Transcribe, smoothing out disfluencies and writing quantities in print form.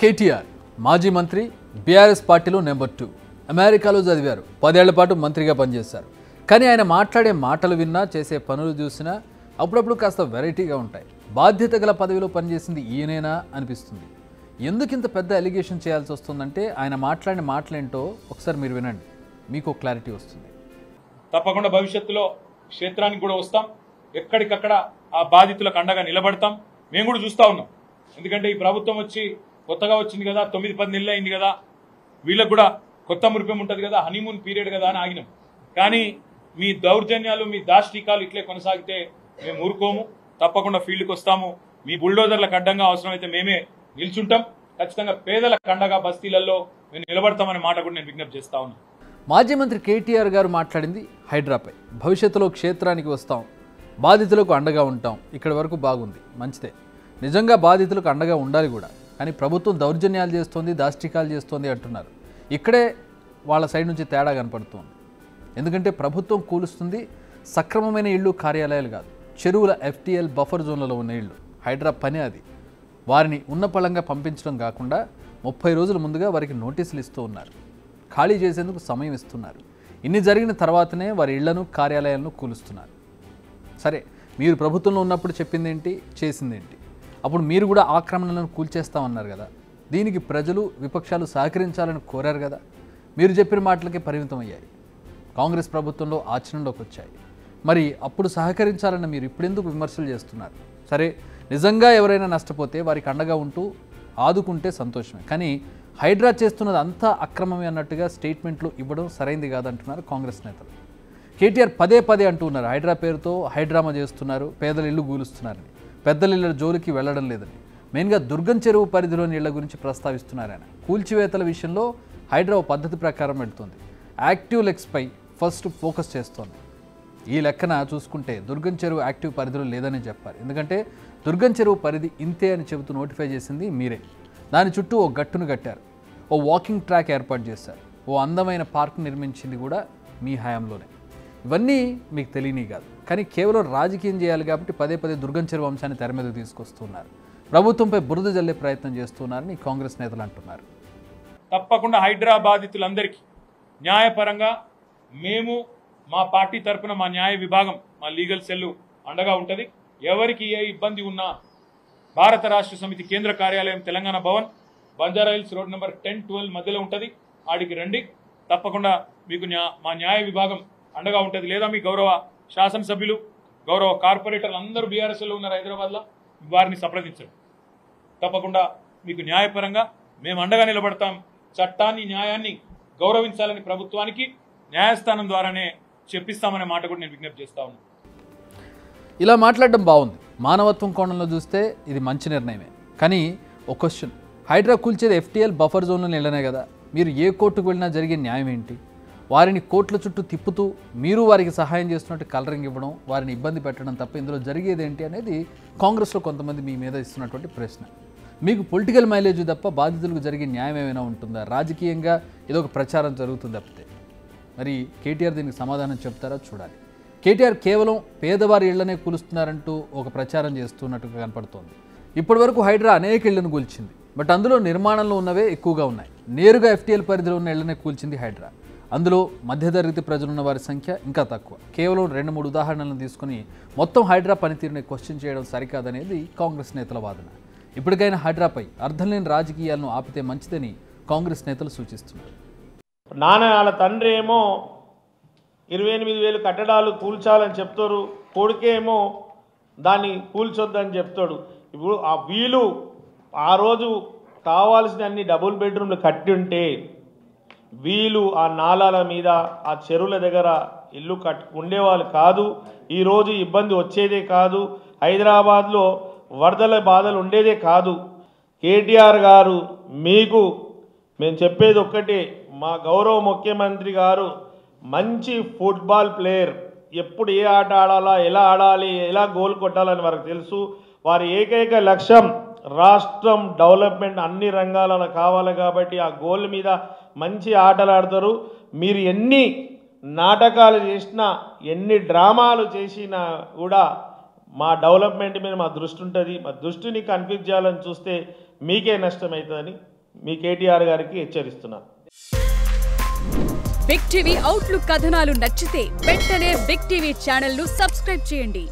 కేటీఆర్ మాజీ మంత్రి బీఆర్ఎస్ పార్టీలో నెంబర్ 2 అమెరికాలో చదివారు 10 ఏళ్ల పాటు మంత్రిగా పనిచేశారు కానీ ఆయన మాట్లాడే మాటలు విన్నా చేసే పనులు చూసినా అప్పుడప్పుడు కాస్త వెరైటీగా ఉంటాయి బాధ్యత గల పదవిలో పనిచేసింది ఈయనేనా అనిపిస్తుంది ఎందుకు ఇంత పెద్ద అలిగేషన్ చేయాల్సి వస్తుందంటే ఆయన మాట్లాడిన మాటలేంటో ఒకసారి మీరు వినండి మీకు క్లారిటీ వస్తుంది తప్పకుండా భవిష్యత్తులో క్షేత్రానికి కూడా వస్తాం ఎక్కడికక్కడ ఆ బాధితులకు అండగా నిలబడతాం మేము కూడా చూస్తా ఉన్నాం ఎందుకంటే ఈ ప్రభుత్వం వచ్చి కొత్తగా వచ్చింది కదా 9-10 నెలలు అయింది కదా వీళ్ళకు కూడా కొత్త మురిపం ఉంటుంది కదా హనీమూన్ పీరియడ్ కదా అని ఆగినాం కానీ మీ దౌర్జన్యాలు మీ దాష్టికాలు ఇట్లే కొనసాగితే మేము ఊరుకోము తప్పకుండా ఫీల్డ్కి వస్తాము మీ బుల్డోజర్లకు అడ్డంగా అవసరమైతే మేమే నిల్చుంటాం ఖచ్చితంగా పేదలకు అండగా బస్తీలలో మేము నిలబడతామనే మాట కూడా నేను విజ్ఞప్తి చేస్తా ఉన్నాను మాజీ మంత్రి కేటీఆర్ గారు మాట్లాడింది హైడ్రాపై భవిష్యత్తులో క్షేత్రానికి వస్తాం బాధితులకు అండగా ఉంటాం ఇక్కడి వరకు బాగుంది మంచిదే నిజంగా బాధితులకు అండగా ఉండాలి కూడా కానీ ప్రభుత్వం దౌర్జన్యాలు చేస్తోంది దాష్టికాలు చేస్తోంది అంటున్నారు ఇక్కడే వాళ్ళ సైడ్ నుంచి తేడా కనపడుతోంది ఎందుకంటే ప్రభుత్వం కూలుస్తుంది సక్రమమైన ఇళ్ళు కార్యాలయాలు కాదు చెరువుల FTL బఫర్ జోన్లలో ఉన్న ఇళ్ళు హైడ్రా పని అది వారిని ఉన్న పళంగా పంపించడం కాకుండా 30 రోజుల ముందుగా వారికి నోటీసులు ఇస్తూ ఉన్నారు ఖాళీ చేసేందుకు సమయం ఇస్తున్నారు ఇన్ని జరిగిన తర్వాతనే వారి ఇళ్లను కార్యాలయాలను కూలుస్తున్నారు సరే మీరు ప్రభుత్వంలో ఉన్నప్పుడు చెప్పిందేంటి చేసిందేంటి అప్పుడు మీరు కూడా ఆక్రమణలను కూల్చేస్తామన్నారు కదా దీనికి ప్రజలు విపక్షాలు సహకరించాలని కోరారు కదా మీరు చెప్పిన మాటలకే పరిమితం అయ్యాయి కాంగ్రెస్ ప్రభుత్వంలో ఆచరణలోకి వచ్చాయి మరి అప్పుడు సహకరించాలని మీరు ఇప్పుడెందుకు విమర్శలు చేస్తున్నారు సరే నిజంగా ఎవరైనా నష్టపోతే వారికి అండగా ఉంటూ ఆదుకుంటే సంతోషమే కానీ హైడ్రా చేస్తున్నది అంతా అక్రమమే అన్నట్టుగా స్టేట్మెంట్లు ఇవ్వడం సరైంది కాదంటున్నారు కాంగ్రెస్ నేతలు కేటీఆర్ పదే అంటూ ఉన్నారు హైడ్రా పేరుతో హైడ్రామా చేస్తున్నారు పేదల ఇల్లు కూలుస్తున్నారని పెద్దల ఇళ్ల జోలికి వెళ్లడం లేదని మెయిన్గా దుర్గం చెరువు పరిధిలోని ఇళ్ల గురించి ప్రస్తావిస్తున్నారు ఆయన కూల్చివేతల విషయంలో హైడ్రా పద్ధతి ప్రకారం వెళ్తుంది యాక్టివ్ లెగ్స్పై ఫస్ట్ ఫోకస్ చేస్తోంది ఈ లెక్కన చూసుకుంటే దుర్గం చెరువు యాక్టివ్ పరిధిలో లేదని చెప్పాలి ఎందుకంటే దుర్గం చెరువు పరిధి ఇంతే అని చెబుతూ నోటిఫై చేసింది మీరే దాని చుట్టూ ఓ గట్టును కట్టారు ఓ వాకింగ్ ట్రాక్ ఏర్పాటు చేశారు ఓ అందమైన పార్క్ నిర్మించింది కూడా మీ హయాంలోనే ఇవన్నీ మీకు తెలియని కాదు కానీ కేవలం రాజకీయం చేయాలి కాబట్టి పదే దుర్గం చెరువు అంశాన్ని తెర మీదకు తీసుకొస్తున్నారు ప్రభుత్వంపై బురద జల్లే ప్రయత్నం చేస్తున్నారని కాంగ్రెస్ నేతలు అంటున్నారు తప్పకుండా హైడ్రా బాధితులందరికీ న్యాయపరంగా మేము మా పార్టీ తరఫున మా న్యాయ విభాగం మా లీగల్ సెల్లు అండగా ఉంటుంది ఎవరికి ఏ ఇబ్బంది ఉన్నా భారత రాష్ట్ర సమితి కేంద్ర కార్యాలయం Telangana Bhavan Banjara hills road number 10-12 మధ్యలో ఉంటుంది ఆడికి రండి తప్పకుండా మీకు మా న్యాయ విభాగం అండగా ఉంటుంది లేదా మీ గౌరవ శాసనసభ్యులు గౌరవ కార్పొరేటర్లు అందరూ బీఆర్ఎస్లో ఉన్నారు హైదరాబాద్లో వారిని సంప్రదించండి తప్పకుండా మీకు న్యాయపరంగా మేము అండగా నిలబడతాం చట్టాన్ని న్యాయాన్ని గౌరవించాలని ప్రభుత్వానికి న్యాయస్థానం ద్వారానే చెప్పిస్తామనే మాట కూడా నేను విజ్ఞప్తి చేస్తా ఉన్నాను ఇలా మాట్లాడడం బాగుంది మానవత్వం కోణంలో చూస్తే ఇది మంచి నిర్ణయమే కానీ ఒక క్వశ్చన్ హైడ్రా కూల్చేది FTL బఫర్ జోన్లో వెళ్ళనే కదా మీరు ఏ కోర్టుకు వెళ్ళినా జరిగే న్యాయం ఏంటి వారిని కోర్టుల చుట్టూ తిప్పుతూ మీరు వారికి సహాయం చేస్తున్నట్టు కలరింగ్ ఇవ్వడం వారిని ఇబ్బంది పెట్టడం తప్ప ఇందులో జరిగేది ఏంటి అనేది కాంగ్రెస్లో కొంతమంది మీ మీద ఇస్తున్నటువంటి ప్రశ్న మీకు పొలిటికల్ మైలేజ్ తప్ప బాధితులకు జరిగే న్యాయం ఏమైనా ఉంటుందా రాజకీయంగా ఏదో ఒక ప్రచారం జరుగుతుంది తప్పితే మరి కేటీఆర్ దీనికి సమాధానం చెప్తారో చూడాలి కేటీఆర్ కేవలం పేదవారి ఇళ్లనే కూలుస్తున్నారంటూ ఒక ప్రచారం చేస్తున్నట్టుగా కనపడుతోంది ఇప్పటి వరకు హైడ్రా అనేక ఇళ్లను కూల్చింది బట్ అందులో నిర్మాణంలో ఉన్నవే ఎక్కువగా ఉన్నాయి నేరుగా FTL పరిధిలో ఉన్న ఇళ్లనే కూల్చింది హైడ్రా అందులో మధ్యతరగతి ప్రజలున్న వారి సంఖ్య ఇంకా తక్కువ కేవలం 2-3 ఉదాహరణలను తీసుకుని మొత్తం హైడ్రా పనితీరుని క్వశ్చన్ చేయడం సరికాదనేది కాంగ్రెస్ నేతల వాదన ఇప్పటికైనా హైడ్రాపై అర్థం లేని రాజకీయాలను ఆపితే మంచిదని కాంగ్రెస్ నేతలు సూచిస్తున్నారు నాన్న తండ్రి ఏమో 28,000 కట్టడాలు కూల్చాలని చెప్తారు కొడుకేమో దాన్ని కూల్చొద్దని చెప్తాడు ఇప్పుడు ఆ వీలు ఆ రోజు కావాల్సిన అన్ని డబుల్ బెడ్రూమ్లు కట్టి ఉంటే వీళ్ళు ఆ నాలాల మీద ఆ చెరువుల దగ్గర ఇల్లు ఉండేవాళ్ళు కాదు ఈరోజు ఇబ్బంది వచ్చేదే కాదు హైదరాబాద్లో వరదల బాధలు ఉండేదే కాదు కేటీఆర్ గారు మీకు మేము చెప్పేది ఒక్కటే మా గౌరవ ముఖ్యమంత్రి గారు మంచి ఫుట్బాల్ ప్లేయర్ ఎప్పుడు ఏ ఆట ఆడాలా ఎలా ఆడాలి ఎలా గోల్ కొట్టాలని వారికి తెలుసు వారి ఏకైక లక్ష్యం రాష్ట్రం డెవలప్మెంట్ అన్ని రంగాలలో కావాలి కాబట్టి ఆ గోల్ మీద మంచి ఆటలు ఆడతారు మీరు ఎన్ని నాటకాలు చేసినా ఎన్ని డ్రామాలు చేసినా కూడా మా డెవలప్మెంట్ మీద మా దృష్టి ఉంటుంది. మా దృష్టిని కన్ఫ్యూజ్ చేయాలని చూస్తే మీకే నష్టమవుతుందని మీ కేటీఆర్ గారికి హెచ్చరిస్తున్నాను. బిగ్ టీవీ అవుట్లుక్ కథనాలు నచ్చితే వెంటనే బిగ్ టీవీ ఛానల్ ను సబ్స్క్రైబ్ చేయండి.